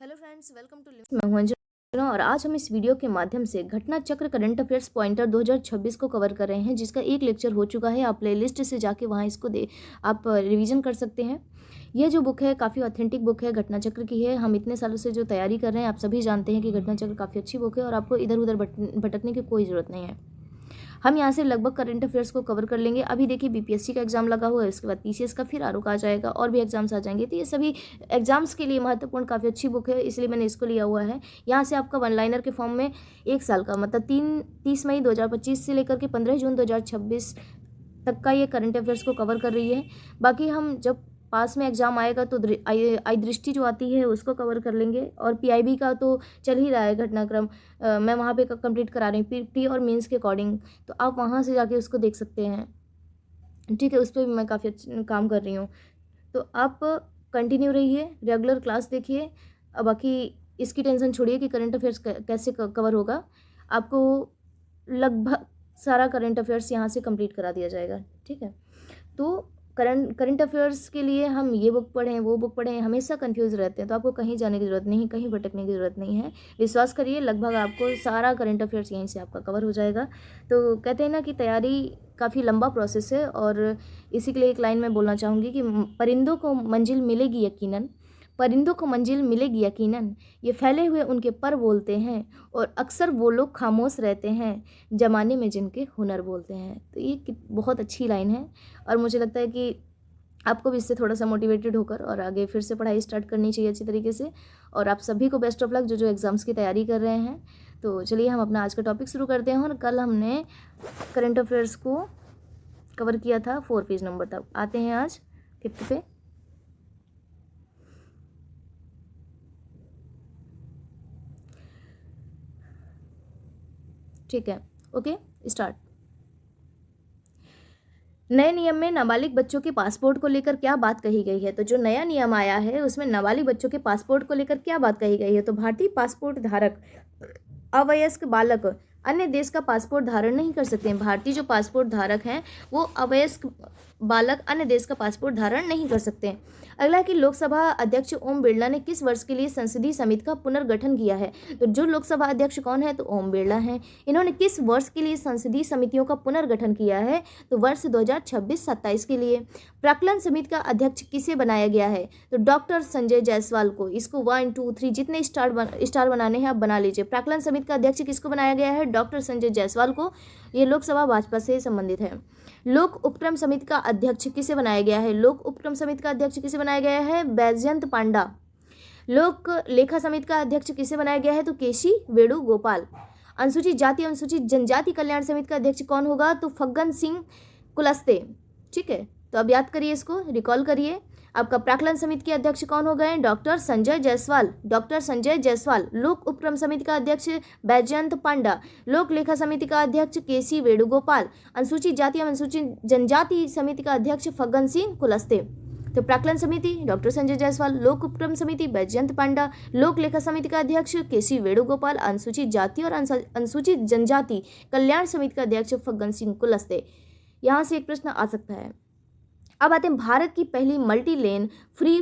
Hello friends, welcome to मैं हूं अंजना और आज हम इस वीडियो के माध्यम से घटना चक्र करंट अफेयर्स पॉइंटर 2026 को कवर कर रहे हैं, जिसका एक लेक्चर हो चुका है। आप प्लेलिस्ट से जाके वहां इसको आप रिवीजन कर सकते हैं। यह जो बुक है काफ़ी ऑथेंटिक बुक है, घटना चक्र की है। हम इतने सालों से जो तैयारी कर रहे हैं, आप सभी जानते हैं कि घटना चक्र काफ़ी अच्छी बुक है और आपको इधर उधर भटकने की कोई ज़रूरत नहीं है। हम यहाँ से लगभग करंट अफेयर्स को कवर कर लेंगे। अभी देखिए बीपीएससी का एग्जाम लगा हुआ है, उसके बाद पीसीएस का, फिर आरओ का आ जाएगा और भी एग्जाम्स आ जाएंगे। तो ये सभी एग्जाम्स के लिए महत्वपूर्ण काफ़ी अच्छी बुक है, इसलिए मैंने इसको लिया हुआ है। यहाँ से आपका वन लाइनर के फॉर्म में 1 साल का मतलब 30 मई 2025 से लेकर के 15 जून 2026 तक का ये करंट अफेयर्स को कवर कर रही है। बाकी हम जब पास में एग्जाम आएगा तो आई दृष्टि जो आती है उसको कवर कर लेंगे, और पीआईबी का तो चल ही रहा है घटनाक्रम। मैं वहाँ पे कंप्लीट करा रही हूँ प्री और मेंस के अकॉर्डिंग, तो आप वहाँ से जाके उसको देख सकते हैं। ठीक है, उस पर भी मैं काफ़ी काम कर रही हूँ। तो आप कंटिन्यू रहिए, रेगुलर क्लास देखिए। अब बाकी इसकी टेंशन छोड़िए कि करंट अफेयर्स कैसे कवर होगा। आपको लगभग सारा करंट अफेयर्स यहाँ से कंप्लीट करा दिया जाएगा। ठीक है, तो करंट अफेयर्स के लिए हम ये बुक पढ़ें वो बुक पढ़ें, हमेशा कंफ्यूज रहते हैं। तो आपको कहीं जाने की ज़रूरत नहीं, कहीं भटकने की ज़रूरत नहीं है। विश्वास करिए, लगभग आपको सारा करंट अफेयर्स यहीं से आपका कवर हो जाएगा। तो कहते हैं ना कि तैयारी काफ़ी लंबा प्रोसेस है, और इसी के लिए एक लाइन मैं बोलना चाहूँगी कि परिंदों को मंजिल मिलेगी यकीनन, परिंदों को मंजिल मिलेगी यकीनन, ये फैले हुए उनके पर बोलते हैं, और अक्सर वो लोग खामोश रहते हैं जमाने में जिनके हुनर बोलते हैं। तो ये बहुत अच्छी लाइन है, और मुझे लगता है कि आपको भी इससे थोड़ा सा मोटिवेटेड होकर और आगे फिर से पढ़ाई स्टार्ट करनी चाहिए अच्छी तरीके से। और आप सभी को बेस्ट ऑफ लक जो जो एग्ज़ाम्स की तैयारी कर रहे हैं। तो चलिए हम अपना आज का टॉपिक शुरू करते हैं। और कल हमने करंट अफेयर्स को कवर किया था 4 पेज नंबर तक, आते हैं आज 5 पे। ठीक है, ओके, स्टार्ट। नए नियम में नाबालिग बच्चों के पासपोर्ट को लेकर क्या बात कही गई है? तो जो नया नियम आया है उसमें नाबालिग बच्चों के पासपोर्ट को लेकर क्या बात कही गई है? तो भारतीय पासपोर्ट धारक अवयस्क बालक अन्य देश का पासपोर्ट धारण नहीं कर सकते हैं। भारतीय जो पासपोर्ट धारक हैं वो अवयस्क बालक अन्य देश का पासपोर्ट धारण नहीं कर सकते हैं। अगला है कि लोकसभा अध्यक्ष ओम बिरला ने किस वर्ष के लिए संसदीय समिति का पुनर्गठन किया है? तो जो लोकसभा अध्यक्ष कौन है? तो ओम बिरला हैं। इन्होंने किस वर्ष के लिए संसदीय समितियों का पुनर्गठन किया है? तो वर्ष 2026-27 के लिए। प्राक्कलन समिति का अध्यक्ष किसे बनाया गया है? तो डॉक्टर संजय जायसवाल को। इसको 1 2 3 जितने स्टार बनाने हैं आप बना लीजिए। प्राक्कलन समिति का अध्यक्ष किसको बनाया गया है? डॉक्टर संजय जायसवाल को। ये लोकसभा भाजपा से संबंधित है। लोक उपक्रम समिति का अध्यक्ष किसे बनाया गया है? लोक उपक्रम समिति का अध्यक्ष किसे बनाया गया है? बैजयंत पांडा। लोक लेखा समिति का अध्यक्ष किसे बनाया गया है? तो केसी वेणुगोपाल। अनुसूचित जाति अनुसूचित जनजाति कल्याण समिति का अध्यक्ष कौन होगा? तो फग्गन सिंह कुलस्ते। ठीक है, तो अब याद करिए, इसको रिकॉल करिए। आपका प्राक्कलन समिति के अध्यक्ष कौन हो गए? डॉक्टर संजय जायसवाल। डॉक्टर संजय जायसवाल। लोक उपक्रम समिति का अध्यक्ष बैजयंत पांडा। लोक लेखा समिति का अध्यक्ष केसी वेणुगोपाल। अनुसूचित जाति एवं अनुसूचित जनजाति समिति का अध्यक्ष फग्गन सिंह कुलस्ते। तो प्राक्कलन समिति डॉक्टर संजय जायसवाल, लोक उपक्रम समिति बैजयंत पांडा, लोक लेखा समिति का अध्यक्ष केसी वेणुगोपाल, अनुसूचित जाति और अनुसूचित जनजाति कल्याण समिति का अध्यक्ष फग्गन सिंह कुलस्ते। यहाँ से एक प्रश्न आ सकता है। अब आते हैं, भारत की पहली मल्टी लेन फ्री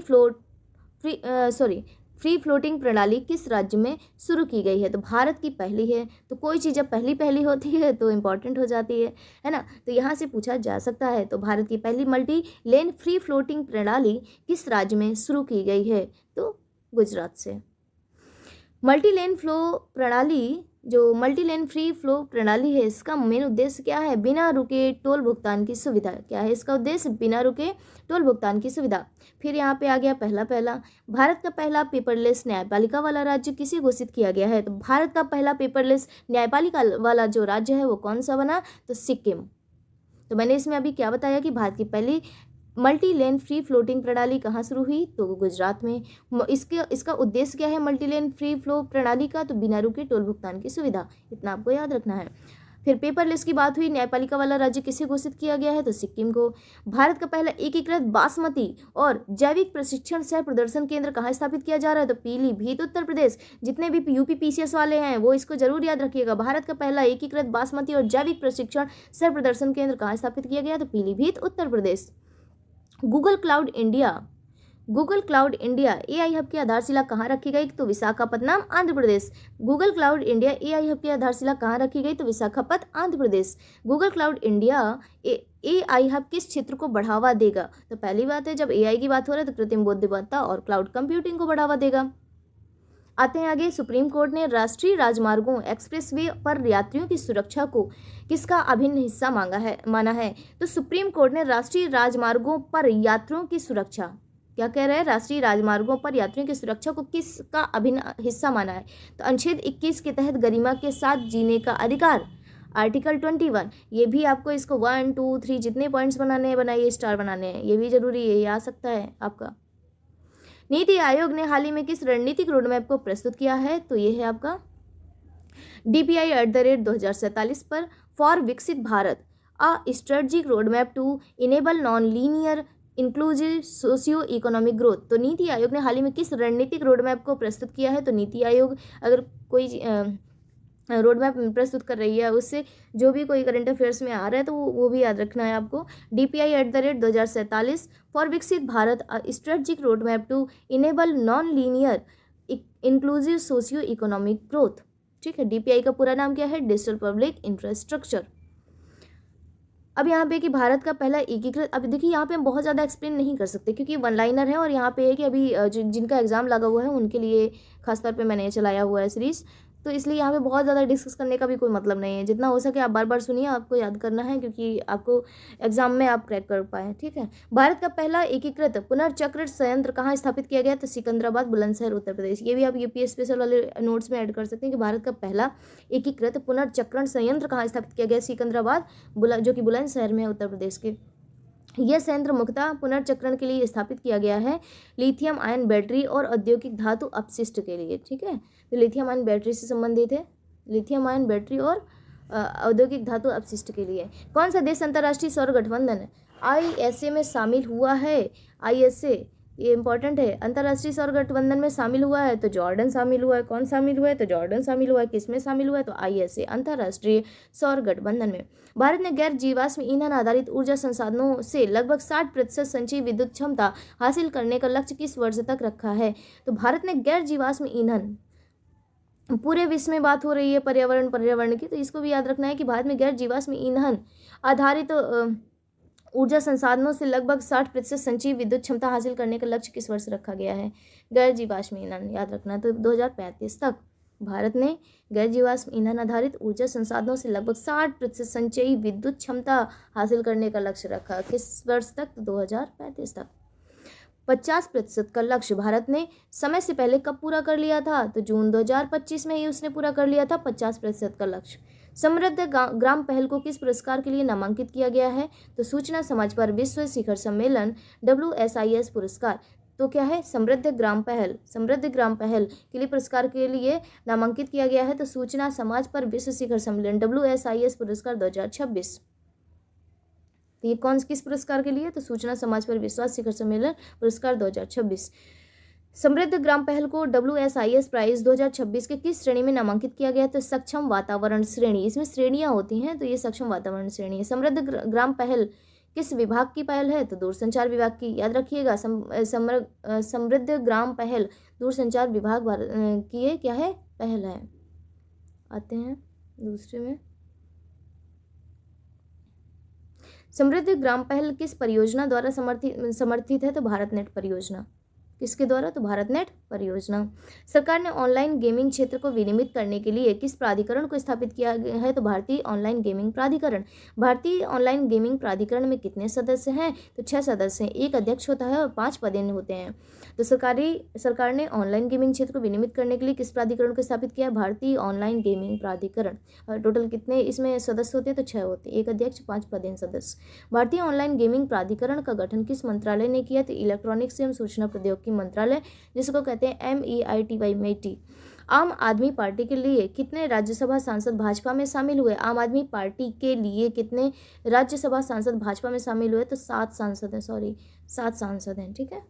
फ्लोटिंग प्रणाली किस राज्य में शुरू की गई है? तो भारत की पहली है। तो कोई चीज़ जब पहली होती है तो इम्पॉर्टेंट हो जाती है ना। तो यहाँ से पूछा जा सकता है, तो भारत की पहली मल्टी लेन फ्री फ्लोटिंग प्रणाली किस राज्य में शुरू की गई है? तो गुजरात से। मल्टी लेन फ्री फ्लो प्रणाली है, इसका मेन उद्देश्य क्या है? बिना रुके टोल भुगतान की सुविधा। क्या है इसका उद्देश्य? बिना रुके टोल भुगतान की सुविधा। फिर यहाँ पे आ गया पहला भारत का पहला पेपरलेस न्यायपालिका वाला राज्य किसे घोषित किया गया है? तो भारत का पहला पेपरलेस न्यायपालिका वाला जो राज्य है वो कौन सा बना? तो सिक्किम। तो मैंने इसमें अभी क्या बताया कि भारत की पहली मल्टी लेन फ्री फ्लोटिंग प्रणाली कहाँ शुरू हुई? तो गुजरात में। इसका उद्देश्य क्या है मल्टी लेन फ्री फ्लो प्रणाली का? तो बिना रुके टोल भुगतान की सुविधा। इतना आपको याद रखना है। फिर पेपरलेस की बात हुई, न्यायपालिका वाला राज्य किसे घोषित किया गया है? तो सिक्किम को। भारत का पहला एकीकृत बासमती और जैविक प्रशिक्षण सह प्रदर्शन केंद्र कहाँ स्थापित किया जा रहा है? तो पीलीभीत उत्तर प्रदेश। जितने भी यूपी पीसीएस वाले हैं वो इसको जरूर याद रखिएगा। भारत का पहला एकीकृत बासमती और जैविक प्रशिक्षण सह प्रदर्शन केंद्र कहाँ स्थापित किया गया? तो Pilibhit Uttar Pradesh. Google cloud India Google cloud India AI hub की आधारशिला कहाँ रखी गई? तो Visakhapatnam, Andhra Pradesh. Google cloud India AI hub की आधारशिला कहाँ रखी गई? तो Visakhapatnam, Andhra Pradesh. Google cloud India AI hub किस क्षेत्र को बढ़ावा देगा? तो पहली बात है, जब एआई की बात हो रहा है तो कृत्रिम बुद्धिमत्ता और क्लाउड कंप्यूटिंग को बढ़ावा देगा। आते हैं आगे। सुप्रीम कोर्ट ने राष्ट्रीय राजमार्गों एक्सप्रेसवे पर यात्रियों की सुरक्षा को किसका अभिन्न हिस्सा माना है? तो सुप्रीम कोर्ट ने राष्ट्रीय राजमार्गों पर यात्रियों की सुरक्षा, क्या कह रहे हैं, राष्ट्रीय राजमार्गों पर यात्रियों की सुरक्षा को किसका अभिन्न हिस्सा माना है? तो अनुच्छेद 21 के तहत गरिमा के साथ जीने का अधिकार, आर्टिकल 21। ये भी आपको इसको 1 2 3 जितने पॉइंट्स बनाने हैं बनाइए, स्टार बनाने हैं, ये भी जरूरी है, ये आ सकता है आपका। नीति आयोग ने हाल ही में किस रणनीतिक रोडमैप को प्रस्तुत किया है? तो ये है आपका DPI@2047 पर for Viksit Bharat, a strategic roadmap to enable non linear inclusive socio economic growth. तो नीति आयोग ने हाल ही में किस रणनीतिक रोडमैप को प्रस्तुत किया है? तो नीति आयोग अगर कोई रोड मैप प्रस्तुत कर रही है, उससे जो भी कोई करंट अफेयर्स में आ रहा है तो वो भी याद रखना है आपको। DPI@2047 for Viksit Bharat, strategic road map to enable non linear inclusive socio economic growth. ठीक है, DPI का पूरा नाम क्या है? Digital public infrastructure. अब यहाँ पे कि भारत का पहला एकीकृत, अब देखिए यहाँ पे हम बहुत ज़्यादा एक्सप्लेन नहीं कर सकते क्योंकि वन लाइनर है, और यहाँ पे है कि अभी जिनका एग्जाम लगा हुआ है उनके लिए खासतौर पे मैंने चलाया हुआ है सीरीज़, तो इसलिए यहाँ पे बहुत ज़्यादा डिस्कस करने का भी कोई मतलब नहीं है। जितना हो सके आप बार बार सुनिए, आपको याद करना है क्योंकि आपको एग्जाम में आप क्रैक कर पाए। ठीक है, भारत का पहला एकीकृत पुनर्चक्रण संयंत्र कहाँ स्थापित किया गया? तो सिकंदराबाद, बुलंदशहर, उत्तर प्रदेश। ये भी आप यूपीएस स्पेशल वाले नोट्स में ऐड कर सकते हैं कि भारत का पहला एकीकृत पुनर्चक्रण संयंत्र कहाँ स्थापित किया गया? सिकंदराबाद, जो कि बुलंदशहर में है, उत्तर प्रदेश के। यह संयंत्र मुख्यतः पुनर्चक्रण के लिए स्थापित किया गया है, लिथियम आयन बैटरी और औद्योगिक धातु अपशिष्ट के लिए। ठीक है, तो लिथियम आयन बैटरी से संबंधित है, लिथियम आयन बैटरी और औद्योगिक धातु अपशिष्ट के लिए। कौन सा देश अंतर्राष्ट्रीय सौर गठबंधन ISA में शामिल हुआ है? ISA ये इंपॉर्टेंट है, अंतर्राष्ट्रीय सौर गठबंधन में शामिल हुआ है तो जॉर्डन शामिल हुआ है। कौन शामिल हुआ है? तो जॉर्डन शामिल हुआ है। किस में शामिल हुआ है? तो ISA, अंतर्राष्ट्रीय सौर गठबंधन में। भारत ने गैर जीवाश्म ईंधन आधारित ऊर्जा संसाधनों से लगभग 60% संचयी विद्युत क्षमता हासिल करने का लक्ष्य किस वर्ष तक रखा है? तो भारत ने गैर जीवाश्म ईंधन, पूरे विश्व में बात हो रही है पर्यावरण की, तो इसको भी याद रखना है कि भारत में गैर जीवाश्म ईंधन आधारित ऊर्जा संसाधनों से लगभग 60% संचयी विद्युत क्षमता हासिल करने का लक्ष्य किस वर्ष रखा गया है? गैर जीवाश्म ईंधन, याद रखना। तो 2035 तक भारत ने गैर जीवाश्म ईंधन आधारित ऊर्जा संसाधनों से लगभग 60% संचयी विद्युत क्षमता हासिल करने का लक्ष्य रखा। किस वर्ष तक? तो 2035 तक। 50% का लक्ष्य भारत ने समय से पहले कब पूरा कर लिया था? तो जून 2025 में ही उसने पूरा कर लिया था 50% का लक्ष्य। समृद्ध ग्राम पहल को किस पुरस्कार के लिए नामांकित किया गया है? तो सूचना समाज पर विश्व शिखर सम्मेलन WSIS पुरस्कार। तो क्या है? समृद्ध ग्राम पहल के लिए पुरस्कार के लिए नामांकित किया गया है, तो सूचना समाज पर विश्व शिखर सम्मेलन WSIS पुरस्कार 2026। तो ये किस पुरस्कार के लिए? तो सूचना समाज पर विश्वास शिखर सम्मेलन पुरस्कार 2026। समृद्ध ग्राम पहल को WSIS प्राइज 2026 के किस श्रेणी में नामांकित किया गया? तो सक्षम वातावरण श्रेणी। इसमें श्रेणियां होती हैं, तो ये सक्षम वातावरण श्रेणी है। समृद्ध ग्राम पहल किस विभाग की पहल है? तो दूरसंचार विभाग की। याद रखिएगा, समृद्ध ग्राम पहल दूरसंचार विभाग की है, क्या है? पहल है। आते हैं दूसरे में। समृद्ध ग्राम पहल किस परियोजना द्वारा समर्थित है? तो भारतनेट परियोजना। किसके द्वारा? तो भारतनेट परियोजना। सरकार ने ऑनलाइन गेमिंग क्षेत्र को विनियमित करने के लिए किस प्राधिकरण को स्थापित किया गया है? तो भारतीय ऑनलाइन गेमिंग प्राधिकरण। भारतीय ऑनलाइन गेमिंग प्राधिकरण में कितने सदस्य हैं? तो 6 सदस्य हैं। एक अध्यक्ष होता है और 5 पद होते हैं। तो सरकार ने ऑनलाइन गेमिंग क्षेत्र को विनियमित करने के लिए किस प्राधिकरण को स्थापित किया है? भारतीय ऑनलाइन गेमिंग प्राधिकरण। और टोटल कितने इसमें सदस्य होते हैं? तो 6 होते हैं। एक अध्यक्ष, 5 पद सदस्य। भारतीय ऑनलाइन गेमिंग प्राधिकरण का गठन किस मंत्रालय ने किया? तो इलेक्ट्रॉनिक्स एवं सूचना प्रौद्योगिकी मंत्रालय, जिसको कहते हैं MEITY। आम आदमी पार्टी के लिए कितने राज्यसभा सांसद भाजपा में शामिल हुए? आम आदमी पार्टी के लिए कितने राज्यसभा सांसद भाजपा में शामिल हुए? तो 7 सांसद हैं, 7 सांसद हैं। ठीक है,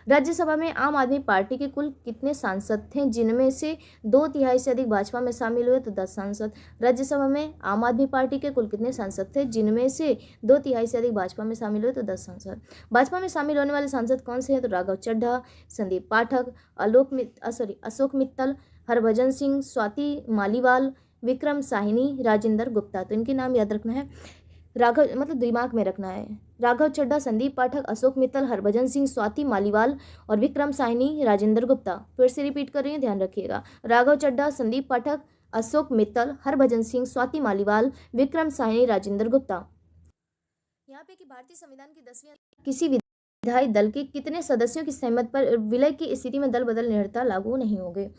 राज्यसभा में आम आदमी पार्टी के कुल कितने सांसद थे, जिनमें से 2/3 से अधिक भाजपा में शामिल हुए? तो 10 सांसद। राज्यसभा में आम आदमी पार्टी के कुल कितने सांसद थे, जिनमें से 2/3 से अधिक भाजपा में शामिल हुए? तो 10 सांसद। भाजपा में शामिल होने वाले सांसद कौन से हैं? तो राघव चड्ढा, संदीप पाठक, अशोक मित्तल, हरभजन सिंह, स्वाति मालीवाल, विक्रम साहनी, राजेंद्र गुप्ता। तो इनके नाम याद रखना है, राघव मतलब दिमाग में रखना है। राघव चड्ढा, संदीप पाठक, अशोक मित्तल, हरभजन सिंह, स्वाति मालीवाल और विक्रम साहनी, राजेंद्र गुप्ता। फिर से रिपीट कर रही हूँ, ध्यान रखिएगा। राघव चड्ढा, संदीप पाठक, अशोक मित्तल, हरभजन सिंह, स्वाति मालीवाल, विक्रम साहनी, राजेंद्र गुप्ता। यहाँ पे कि भारतीय संविधान की 10वीं किसी विधायी दल के कितने सदस्यों की सहमति पर विलय की स्थिति में दल बदल निर्णयता लागू नहीं होंगे?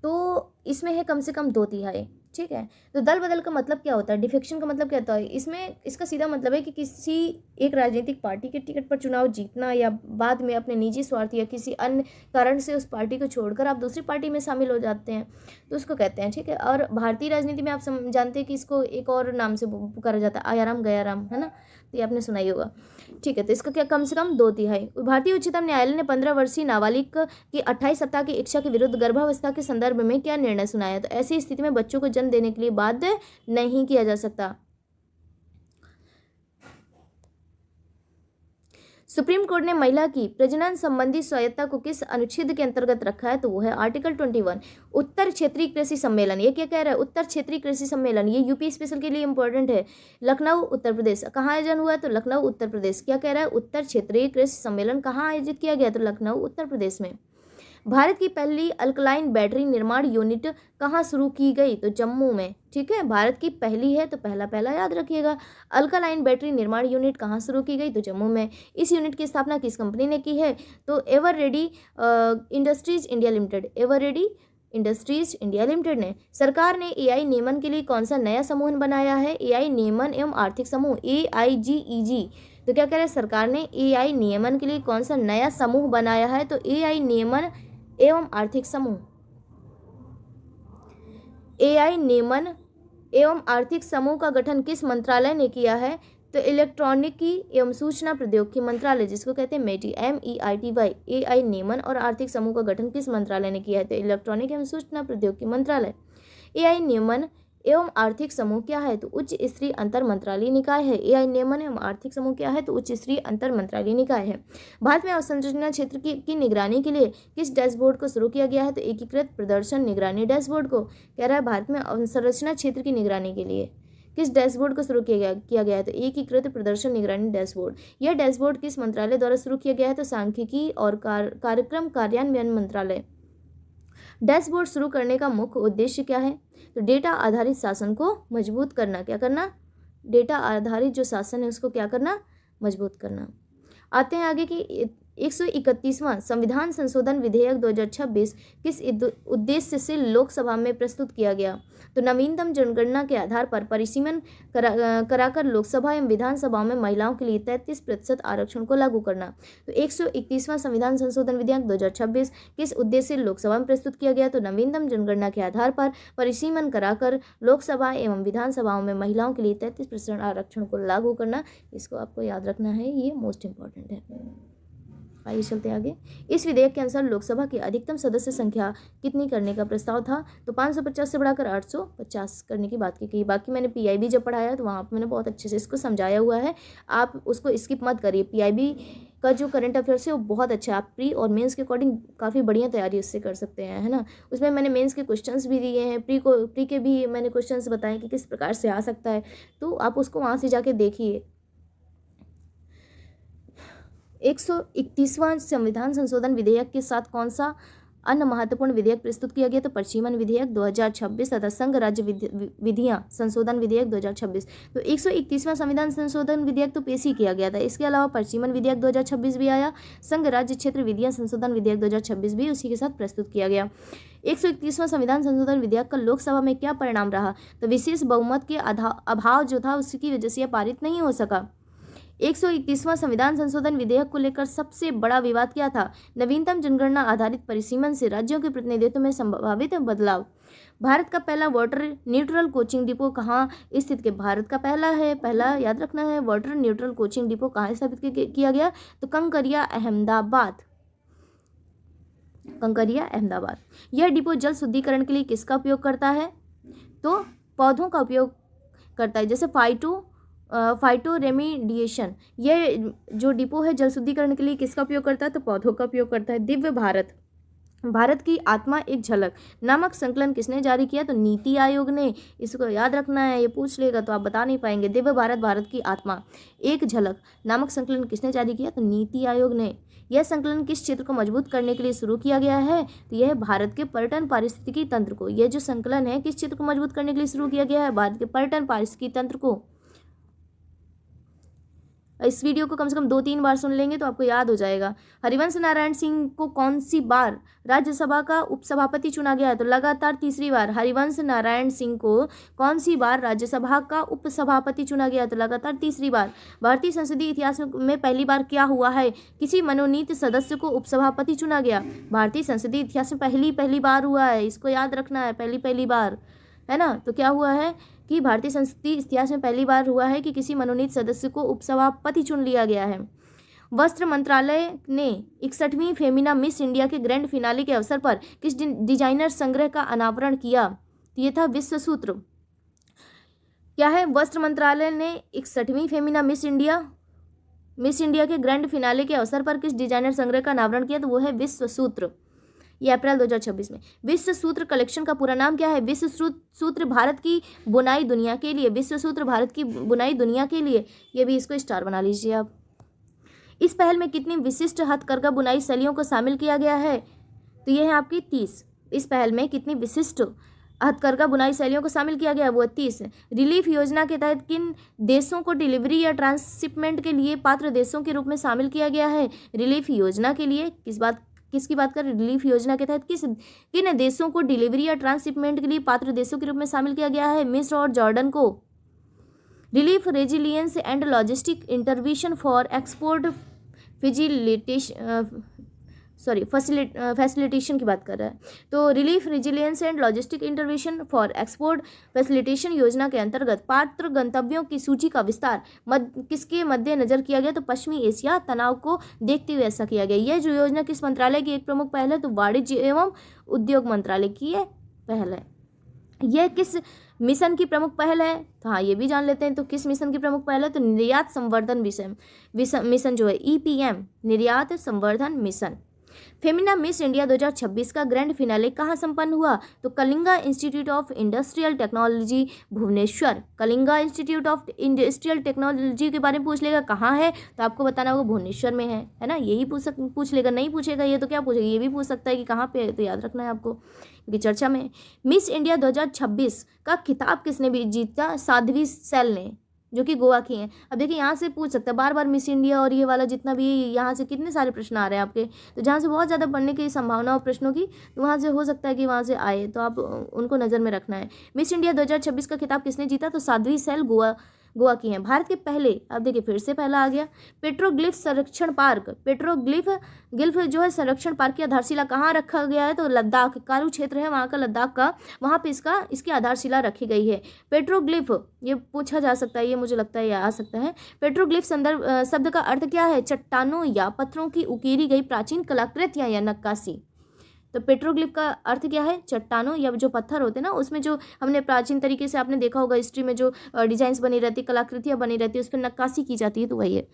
तो इसमें है कम से कम 2/3। ठीक है, तो दल बदल का मतलब क्या होता है, डिफेक्शन का मतलब क्या होता है? इसमें इसका सीधा मतलब है कि किसी एक राजनीतिक पार्टी के टिकट पर चुनाव जीतना या बाद में अपने निजी स्वार्थ या किसी अन्य कारण से उस पार्टी को छोड़कर आप दूसरी पार्टी में शामिल हो जाते हैं, तो उसको कहते हैं। ठीक है, और भारतीय राजनीति में आप जानते हैं कि इसको एक और नाम से पुकारा जाता है, आयाराम गयाराम, है ना, तो ये आपने सुना ही होगा। ठीक है, तो इसका क्या कम से कम 2/3। भारतीय उच्चतम न्यायालय ने 15 वर्षीय नाबालिग की 28 सप्ताह की इच्छा के विरुद्ध गर्भावस्था के संदर्भ में क्या निर्णय सुनाया? तो ऐसी स्थिति में बच्चों को जन्म देने के लिए बाध्य नहीं किया जा सकता। सुप्रीम कोर्ट ने महिला की प्रजनन संबंधी स्वायत्ता को किस अनुच्छेद के अंतर्गत रखा है? तो वो है आर्टिकल 21। उत्तर क्षेत्रीय कृषि सम्मेलन, ये क्या कह रहा है? उत्तर क्षेत्रीय कृषि सम्मेलन, ये यूपी स्पेशल के लिए इंपॉर्टेंट है। लखनऊ उत्तर प्रदेश, कहाँ आयोजन हुआ है? तो लखनऊ उत्तर प्रदेश। क्या कह रहा है? उत्तर क्षेत्रीय कृषि सम्मेलन कहाँ आयोजित किया गया? तो लखनऊ उत्तर प्रदेश में। भारत की पहली अल्कलाइन बैटरी निर्माण यूनिट कहाँ शुरू की गई? तो जम्मू में। ठीक है, भारत की पहली है तो पहला पहला याद रखिएगा। अल्कलाइन बैटरी निर्माण यूनिट कहाँ शुरू की गई? तो जम्मू में। इस यूनिट की स्थापना किस कंपनी ने की है? तो ever ready industries India limited, ever ready industries India limited ने। सरकार ने एआई नियमन के लिए कौन सा नया समूह बनाया है? एआई नियमन एवं आर्थिक समूह, AIGEG। तो क्या कह रहे हैं? सरकार ने एआई नियमन के लिए कौन सा नया समूह बनाया है? तो एआई नियमन एवं आर्थिक समूह, एआई नियमन एवं आर्थिक समूह का गठन किस मंत्रालय ने किया है? तो इलेक्ट्रॉनिकी एवं सूचना प्रौद्योगिकी मंत्रालय, जिसको कहते हैं MEITY, MEITY। एआई नियमन और आर्थिक समूह का गठन किस मंत्रालय ने किया है? तो इलेक्ट्रॉनिक एवं सूचना प्रौद्योगिकी मंत्रालय। एआई नियमन एवं आर्थिक समूह क्या है? तो उच्च स्तरीय अंतर मंत्रालय निकाय है। एआई नियमन एवं आर्थिक समूह क्या है? तो उच्च स्तरीय अंतर मंत्रालय निकाय है। भारत में अवसंरचना क्षेत्र की निगरानी के लिए किस डैशबोर्ड को शुरू किया गया है? तो एकीकृत प्रदर्शन निगरानी डैशबोर्ड को। कह रहा है भारत में अवसंरचना क्षेत्र की निगरानी के लिए किस डैशबोर्ड को शुरू किया गया है? तो एकीकृत प्रदर्शन निगरानी डैशबोर्ड। यह डैशबोर्ड किस मंत्रालय द्वारा शुरू किया गया है? तो सांख्यिकी और कार्यक्रम कार्यान्वयन मंत्रालय। डैशबोर्ड शुरू करने का मुख्य उद्देश्य क्या है? तो डेटा आधारित शासन को मजबूत करना। क्या करना? डेटा आधारित जो शासन है उसको क्या करना? मजबूत करना। आते हैं आगे कि 131वां संविधान संशोधन विधेयक 2026 किस उद्देश्य से लोकसभा में प्रस्तुत किया गया? तो नवीनतम जनगणना के आधार पर परिसीमन कराकर लोकसभा एवं विधानसभाओं में महिलाओं के लिए 33% आरक्षण को लागू करना। तो 131वां संविधान संशोधन विधेयक 2026 किस उद्देश्य से लोकसभा में प्रस्तुत किया गया? तो नवीनतम जनगणना के आधार पर परिसीमन कराकर लोकसभा एवं विधानसभाओं में महिलाओं के लिए 33% आरक्षण को लागू करना। इसको आपको याद रखना है, ये मोस्ट इंपॉर्टेंट है। आइए चलते आगे। इस विधेयक के अनुसार लोकसभा की अधिकतम सदस्य संख्या कितनी करने का प्रस्ताव था? तो 550 से बढ़ाकर 850 करने की बात की गई। बाकी मैंने PIB जब पढ़ाया तो वहाँ पर मैंने बहुत अच्छे से इसको समझाया हुआ है, आप उसको स्किप मत करिए। PIB का जो करंट अफेयर्स है वो बहुत अच्छा है, आप प्री और मेंस के अकॉर्डिंग काफ़ी बढ़िया तैयारी उससे कर सकते हैं, है ना। उसमें मैंने मेंस के क्वेश्चंस भी दिए हैं, प्री के भी मैंने क्वेश्चंस बताए कि किस प्रकार से आ सकता है, तो आप उसको वहाँ से जाके देखिए। 131वां संविधान संशोधन विधेयक के साथ कौन सा अन्य महत्वपूर्ण विधेयक प्रस्तुत किया गया? तो परिसीमन विधेयक 2026 तथा संघ राज्य विधियां संशोधन विधेयक 2026। तो 131वां संविधान संशोधन विधेयक तो पेश ही किया गया था। इसके अलावा परिसीमन विधेयक 2026 भी आया, संघ राज्य क्षेत्र विधियां संशोधन विधेयक 2026 भी उसी के साथ प्रस्तुत किया गया। 131वां संविधान संशोधन विधेयक का लोकसभा में क्या परिणाम रहा? तो विशेष बहुमत के अभाव जो था उसकी वजह से यह पारित नहीं हो सका। 131वां संविधान संशोधन विधेयक को लेकर सबसे बड़ा विवाद क्या था? नवीनतम जनगणना आधारित परिसीमन से राज्यों के प्रतिनिधित्व में संभावित बदलाव। भारत का पहला वाटर न्यूट्रल कोचिंग डिपो कहाँ स्थित है? भारत का पहला याद रखना है, वाटर न्यूट्रल कोचिंग डिपो कहाँ स्थापित किया गया? तो कंकरिया, अहमदाबाद। कंकरिया अहमदाबाद। यह डिपो जल शुद्धिकरण के लिए किसका उपयोग करता है? तो पौधों का उपयोग करता है, जैसे फाइटो रेमिडिएशन। ये जो डिपो है जल शुद्धिकरण के लिए किसका उपयोग करता है? तो पौधों का उपयोग करता है। दिव्य भारत, भारत की आत्मा एक झलक नामक संकलन किसने जारी किया? तो नीति आयोग ने। इसको याद रखना है, ये पूछ लेगा तो आप बता नहीं पाएंगे। दिव्य भारत, भारत की आत्मा एक झलक नामक संकलन किसने जारी किया? तो नीति आयोग ने। यह संकलन किस क्षेत्र को मजबूत करने के लिए शुरू किया गया है? तो यह भारत के पर्यटन पारिस्थितिकी तंत्र को। यह जो संकलन है किस क्षेत्र को मजबूत करने के लिए शुरू किया गया है? भारत के पर्यटन पारिस्थितिकी तंत्र को। इस वीडियो को कम से कम 2-3 बार सुन लेंगे तो आपको याद हो जाएगा। हरिवंश नारायण सिंह को कौन सी बार राज्यसभा का उपसभापति चुना गया है? तो लगातार तीसरी बार। हरिवंश नारायण सिंह को कौन सी बार राज्यसभा का उपसभापति चुना गया है? तो लगातार तीसरी बार। भारतीय संसदीय इतिहास में पहली बार क्या हुआ है? किसी मनोनीत सदस्य को उपसभापति चुना गया। भारतीय संसदीय इतिहास में पहली बार हुआ है, इसको याद रखना है, पहली बार, है ना। तो क्या हुआ है कि भारतीय संसदीय इतिहास में पहली बार हुआ है कि किसी मनोनीत सदस्य को उपसभापति चुन लिया गया है। वस्त्र मंत्रालय ने 61वीं फेमिना मिस इंडिया के ग्रैंड फिनाले के अवसर पर किस डिजाइनर संग्रह का अनावरण किया? तो ये था विश्व सूत्र। क्या है? वस्त्र मंत्रालय ने 61वीं फेमिना मिस इंडिया के ग्रैंड फिनाले के अवसर पर किस डिजाइनर संग्रह का अनावरण किया? तो वो है विश्व सूत्र। ये अप्रैल 2026 में। विश्व सूत्र कलेक्शन का पूरा नाम क्या है? विश्व सूत्र भारत की बुनाई दुनिया के लिए। विश्व सूत्र भारत की बुनाई दुनिया के लिए। ये भी इसको स्टार बना लीजिए आप। इस पहल में कितनी विशिष्ट हथकरघा बुनाई शैलियों को शामिल किया गया है? तो ये है आपकी 30। इस पहल में कितनी विशिष्ट हथकरघा बुनाई शैलियों को शामिल किया गया है? वो 30। रिलीफ योजना के तहत किन देशों को डिलीवरी या ट्रांसशिपमेंट के लिए पात्र देशों के रूप में शामिल किया गया है? रिलीफ योजना के लिए किसकी बात करें? रिलीफ योजना के तहत किन देशों को डिलीवरी या ट्रांसशिपमेंट के लिए पात्र देशों के रूप में शामिल किया गया है? मिस्र और जॉर्डन को। Relief resilience and logistic intervention for export facilitation की बात कर रहा है। तो relief resilience and logistic intervention for export facilitation योजना के अंतर्गत पात्र गंतव्यों की सूची का विस्तार किसके मद्देनजर किया गया? तो पश्चिमी एशिया तनाव को देखते हुए ऐसा किया गया। यह जो योजना किस मंत्रालय की एक प्रमुख पहल है? तो वाणिज्य एवं उद्योग मंत्रालय की यह पहल है। यह किस मिशन की प्रमुख पहल है? तो हाँ, ये भी जान लेते हैं। तो किस मिशन की प्रमुख पहल है? तो निर्यात संवर्धन मिशन जो है EPM, निर्यात संवर्धन मिशन। फेमिना मिस इंडिया 2026 का ग्रैंड फिनाले कहाँ संपन्न हुआ? तो Kalinga institute of industrial technology Bhubaneswar. Kalinga institute of industrial technology के बारे में पूछ लेगा कहाँ है, तो आपको बताना होगा भुवनेश्वर में है ना। यही पूछ लेगा, नहीं पूछेगा ये तो क्या पूछेगा, ये भी पूछ सकता है कि कहाँ पे है, तो याद रखना है आपको क्योंकि चर्चा में। मिस इंडिया 2026 का खिताब किसने भी जीता? साध्वी सैल ने, जो कि गोवा की हैं। अब देखिए यहाँ से पूछ सकता है बार मिस इंडिया और ये वाला जितना भी, यहाँ से कितने सारे प्रश्न आ रहे हैं आपके, तो जहाँ से बहुत ज़्यादा पढ़ने की संभावना हो प्रश्नों की, तो वहाँ से हो सकता है कि वहाँ से आए, तो आप उनको नज़र में रखना है। मिस इंडिया 2026 का खिताब किसने जीता? तो साध्वी सैल गोवा की हैं। भारत के पहले, अब देखिए फिर से पहला आ गया, पेट्रोग्लिफ संरक्षण पार्क। पेट्रोग्लिफ जो है संरक्षण पार्क की आधारशिला कहाँ रखा गया है? तो लद्दाख, कारु क्षेत्र है वहाँ का, लद्दाख का, वहाँ पे इसकी आधारशिला रखी गई है। पेट्रोग्लिफ ये पूछा जा सकता है, ये मुझे लगता है ये आ सकता है। पेट्रोग्लिफ शब्द का अर्थ क्या है? चट्टानों या पत्थरों की उकेरी गई प्राचीन कलाकृतियाँ या नक्काशी। तो पेट्रोग्लिफ का अर्थ क्या है? चट्टानों या जो पत्थर होते हैं ना, उसमें जो हमने प्राचीन तरीके से आपने देखा होगा हिस्ट्री में, जो डिजाइंस बनी रहती, कलाकृतियाँ बनी रहती है, उस पर नक्काशी की जाती है, तो वही है।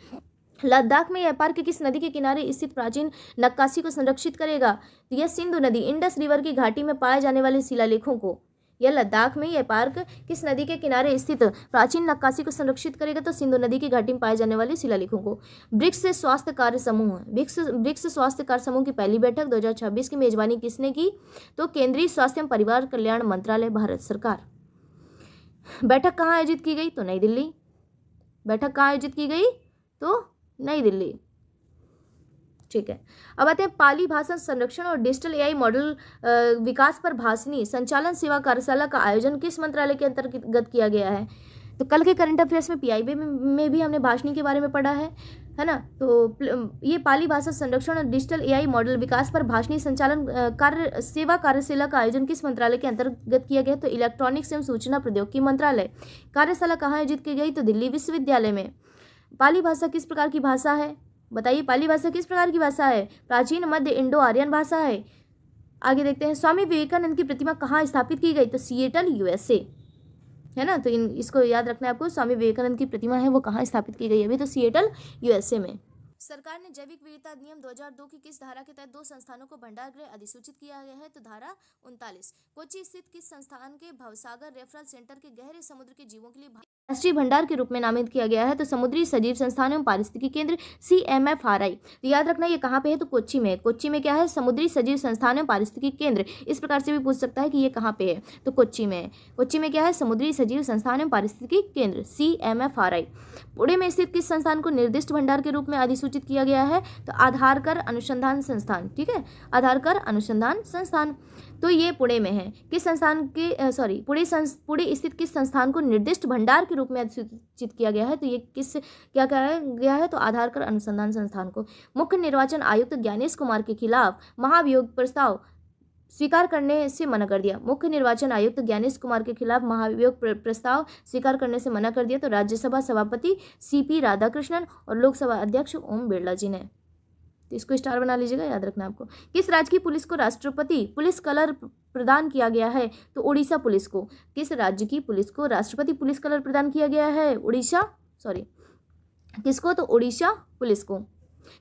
लद्दाख में यह पार्क किस नदी के किनारे स्थित प्राचीन नक्काशी को संरक्षित करेगा? तो यह सिंधु नदी, इंडस रिवर की घाटी में पाए जाने वाले शिलालेखों को। यह लद्दाख में यह पार्क किस नदी के किनारे स्थित प्राचीन नक्काशी को संरक्षित करेगा? तो सिंधु नदी की घाटी में पाए जाने वाले शिलालेखों को। ब्रिक्स स्वास्थ्य कार्य समूह, ब्रिक्स स्वास्थ्य कार्य समूह की पहली बैठक 2026 की मेजबानी किसने की? तो केंद्रीय स्वास्थ्य एवं परिवार कल्याण मंत्रालय, भारत सरकार। बैठक कहाँ आयोजित की गई? तो नई दिल्ली। बैठक कहाँ आयोजित की गई? तो नई दिल्ली। ठीक है, अब आते हैं पाली भाषा संरक्षण और डिजिटल AI मॉडल विकास पर भाषणी संचालन सेवा कार्यशाला का आयोजन किस मंत्रालय के अंतर्गत किया गया है? तो कल के करंट अफेयर्स में PIB में भी हमने भाषणी के बारे में पढ़ा है ना। तो ये पाली भाषा संरक्षण और डिजिटल AI मॉडल विकास पर भाषणी संचालन सेवा कार्यशाला का आयोजन किस मंत्रालय के अंतर्गत किया गया? तो इलेक्ट्रॉनिक्स एवं सूचना प्रौद्योगिकी मंत्रालय। कार्यशाला कहाँ आयोजित की गई? तो दिल्ली विश्वविद्यालय में। पाली भाषा किस प्रकार की भाषा है? बताइए, पाली भाषा किस प्रकार की भाषा है? प्राचीन मध्य इंडो आर्यन भाषा है। आगे देखते हैं, स्वामी विवेकानंद की प्रतिमा कहाँ स्थापित की गई? तो सिएटल, यूएसए, है ना। तो इसको याद रखना है आपको, स्वामी विवेकानंद की प्रतिमा है वो कहाँ स्थापित की गई? अभी तो सिएटल, यूएसए में। सरकार ने जैविक विविधता अधिनियम 2002 की किस धारा के तहत 2 संस्थानों को भंडार गृह अधिसूचित किया गया है? तो धारा 39। कोच्चि स्थित किस संस्थान के भवसागर रेफरल सेंटर के गहरे समुद्र के जीवों के लिए राष्ट्रीय भंडार के रूप में नामित किया गया है? तो समुद्री सजीव संस्थान एवं पारिस्थितिकी केंद्र, CMFRI। तो याद रखना ये कहाँ पे है? तो कोच्चि में। कोच्चि में क्या है? समुद्री सजीव संस्थान एवं पारिस्थितिकी केंद्र। इस प्रकार से भी पूछ सकता है कि ये कहाँ पे है, तो कोच्चि में है। कोच्चि में क्या है? समुद्री सजीव संस्थान एवं पारिस्थितिकी केंद्र, CMFRI। पुणे में स्थित किस संस्थान को निर्दिष्ट भंडार के रूप में अधिसूचित किया गया है? तो आधार कर अनुसंधान संस्थान, ठीक है, आधार कर अनुसंधान संस्थान। तो ये पुणे में है। किस संस्थान के पुणे स्थित किस संस्थान को निर्दिष्ट भंडार के रूप में अधिसूचित किया गया है? तो ये क्या कहा गया है? तो आधार कर अनुसंधान संस्थान को। मुख्य निर्वाचन आयुक्त ज्ञानेश कुमार के खिलाफ महाभियोग प्रस्ताव स्वीकार करने से मना कर दिया। मुख्य निर्वाचन आयुक्त ज्ञानेश कुमार के खिलाफ महाभियोग प्रस्ताव स्वीकार करने से मना कर दिया। तो राज्यसभा सभापति CP राधाकृष्णन और लोकसभा अध्यक्ष ओम बिरला जी ने। तो इसको स्टार बना लीजिएगा, याद रखना आपको। किस राज्य की पुलिस को राष्ट्रपति पुलिस कलर प्रदान किया गया है? तो उड़ीसा पुलिस को। किस राज्य की पुलिस को राष्ट्रपति पुलिस कलर प्रदान किया गया है? किसको? तो उड़ीसा पुलिस को।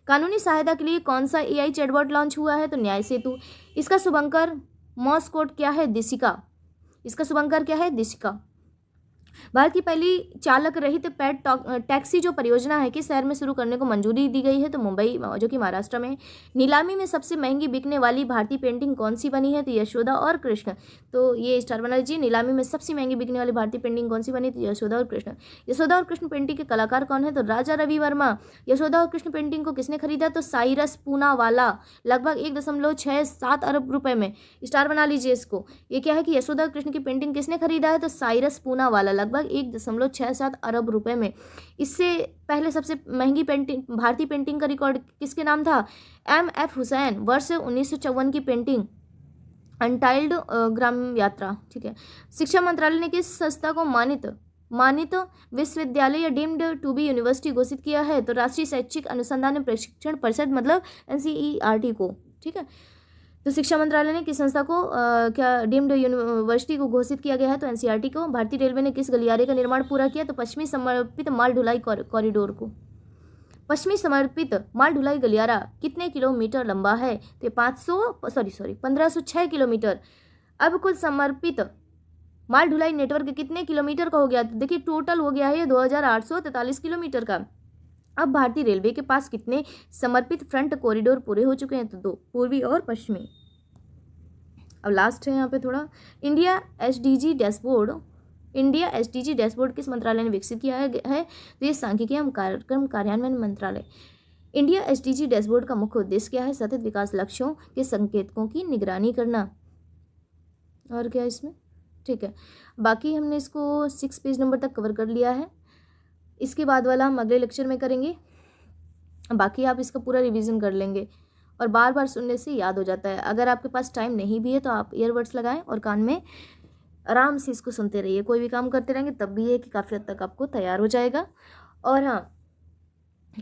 कानूनी सहायता के लिए कौन सा AI चैटबॉट लॉन्च हुआ है? तो न्याय सेतु। इसका शुभंकर मॉस्कोट क्या है? दिशिका। इसका शुभंकर क्या है? दिशिका। भारत की पहली चालक रहित पेट टैक्सी जो परियोजना है किस शहर में शुरू करने को मंजूरी दी गई है? तो मुंबई, जो कि महाराष्ट्र में। नीलामी में सबसे महंगी बिकने वाली भारतीय पेंटिंग कौन सी बनी है? तो यशोदा और कृष्ण। तो ये स्टार बना लीजिए। नीलामी में सबसे महंगी बिकने वाली भारतीय पेंटिंग कौन सी बनी? तो यशोदा और कृष्ण। यशोदा और कृष्ण पेंटिंग के कलाकार कौन है? तो राजा रवि वर्मा। यशोदा और कृष्ण पेंटिंग को किसने खरीदा? तो साइरस पूनावाला, लगभग 1.67 अरब रुपए में। स्टार बना लीजिए इसको। ये क्या है कि यशोदा और कृष्ण की पेंटिंग किसने खरीदा है? तो साइरस पूनावाला, लगभग 1.67 अरब रुपए में। इससे पहले सबसे महंगी पेंटिंग, भारतीय पेंटिंग का रिकॉर्ड किसके नाम था? MF हुसैन। वर्ष 1954 की पेंटिंग अनटाइल्ड ग्राम यात्रा, ठीक है। शिक्षा मंत्रालय ने किस संस्था को मानित विश्वविद्यालय या डीम्ड टू बी यूनिवर्सिटी घोषित किया है? तो राष्ट्रीय शैक्षिक अनुसंधान एवं प्रशिक्षण परिषद, मतलब NCERT को, ठीक है। तो शिक्षा मंत्रालय ने किस संस्था को क्या डीम्ड यूनिवर्सिटी को घोषित किया गया है? तो NCERT को। भारतीय रेलवे ने किस गलियारे का निर्माण पूरा किया? तो पश्चिमी समर्पित माल ढुलाई कॉरिडोर को। पश्चिमी समर्पित माल ढुलाई गलियारा कितने किलोमीटर लंबा है? तो 1506 किलोमीटर। अब कुल समर्पित माल ढुलाई नेटवर्क कितने किलोमीटर का हो गया? तो देखिए टोटल हो गया है ये 2843 किलोमीटर का। अब भारतीय रेलवे के पास कितने समर्पित फ्रंट कॉरिडोर पूरे हो चुके हैं? तो 2, पूर्वी और पश्चिमी। अब लास्ट है यहाँ पे थोड़ा, इंडिया SDG डैशबोर्ड किस मंत्रालय ने विकसित किया है? तो ये सांख्यिकी एवं कार्यक्रम कार्यान्वयन मंत्रालय। इंडिया SDG डैशबोर्ड का मुख्य उद्देश्य क्या है? सतत विकास लक्ष्यों के संकेतकों की निगरानी करना। और क्या इसमें, ठीक है। बाकी हमने इसको 6 पेज नंबर तक कवर कर लिया है। इसके बाद वाला हम अगले लेक्चर में करेंगे। बाकी आप इसका पूरा रिवीजन कर लेंगे और बार बार सुनने से याद हो जाता है। अगर आपके पास टाइम नहीं भी है तो आप ईयरबड्स लगाएं और कान में आराम से इसको सुनते रहिए। कोई भी काम करते रहेंगे तब भी है कि काफ़ी हद तक आपको तैयार हो जाएगा। और हाँ,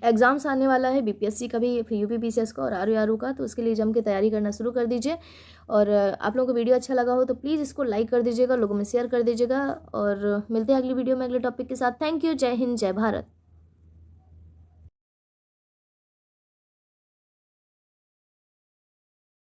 एग्ज़ाम्स आने वाला है BPSC का भी, फिर UPPCS का और RU का, तो उसके लिए जम के तैयारी करना शुरू कर दीजिए। और आप लोगों को वीडियो अच्छा लगा हो तो प्लीज़ इसको लाइक कर दीजिएगा, लोगों में शेयर कर दीजिएगा। और मिलते हैं अगली वीडियो में अगले टॉपिक के साथ। Thank you. जय हिंद, जय भारत।